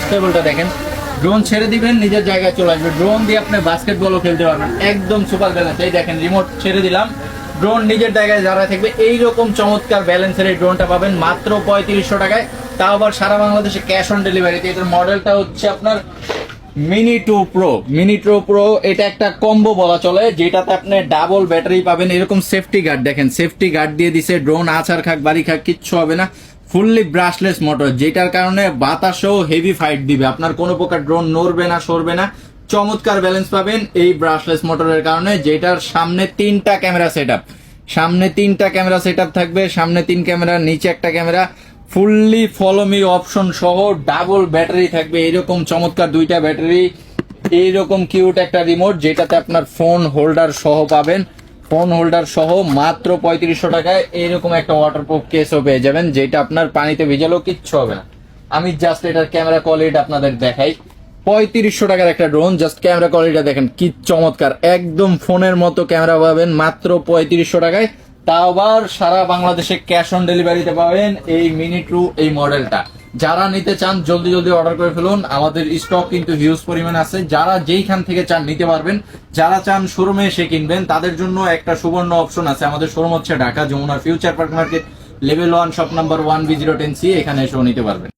স্টেবলটা দেখেন, ড্রোন ছেড়ে দিবেন নিজের জায়গায় চলে আসবে, ড্রোন দিয়ে আপনি বাস্কেটবলও খেলতে পারবেন, একদম সুপার ব্যালেন্স। এই দেখেন রিমোট ছেড়ে দিলাম, ড্রোন নিজের জায়গায় যারা থাকবে, এইরকম চমৎকার ব্যালেন্সের এই ড্রোনটা পাবেন মাত্র 3500 টাকায়, তাও আবার সারা বাংলাদেশে ক্যাশ অন ডেলিভারিতে। এটার মডেলটা হচ্ছে আপনার মিনি 2 প্রো। এটা একটা কম্বো বলা চলে, যেটাতে আপনি ডাবল ব্যাটারি পাবেন, এরকম সেফটি গার্ড দেখেন, সেফটি গার্ড দিয়ে দিছে, ড্রোন আছাড় খাক বাড়ি খাক কিচ্ছু হবে না। ফুললি ব্রাশলেস মোটর, যেটার কারণে বাতাসেও হেভি ফাইট দিবে, আপনার কোনো প্রকার ড্রোন নড়বে না সরবে না। চমৎকার ব্যালেন্স পাবেন এই ব্রাশলেস মোটরের কারণে, যেটার সামনে 3টা ক্যামেরা সেটআপ, সামনে 3টা ক্যামেরা সেটআপ থাকবে, সামনে 3 ক্যামেরা, নিচে একটা camera, fully follow me option সহ ডাবল ব্যাটারি থাকবে, এরকম চমৎকার 2টা ব্যাটারি, এইরকম কিউট একটা রিমোট, যেটাতে আপনার ফোন হোল্ডার সহ পাবেন, ফোন হোল্ডার সহ মাত্র 3500 টাকায়। এইরকম একটা ওয়াটারপ্রুফ কেসও পেয়ে যাবেন, যেটা আপনার পানিতে ভিজালেও কিচ্ছু হবে না। আমি জাস্ট এটার ক্যামেরা কোয়ালিটি আপনাদের দেখাই। 3500 টাকার একটা ড্রোন, জাস্ট ক্যামেরা কোয়ালিটি দেখেন কি চমৎকার, একদম ফোনের মতো ক্যামেরা পাবেন মাত্র 3500 টাকায়, তাও আবার সারা বাংলাদেশে ক্যাশ অন ডেলিভারিতে পাবেন এই মিনি 2 এই মডেলটা। যারা নিতে চান জলদি জলদি অর্ডার করে ফেলুন, আমাদের স্টক কিন্তু হিউজ পরিমাণ আছে, যারা যেইখান থেকে চান নিতে পারবেন। যারা চান শোরুমে এসে কিনবেন তাদের জন্য একটা সুবর্ণ অপশন আছে, আমাদের শোরুম হচ্ছে Dhaka Jamuna future park market, level 1 shop number 1B010C, এখানে এসেও নিতে পারবেন।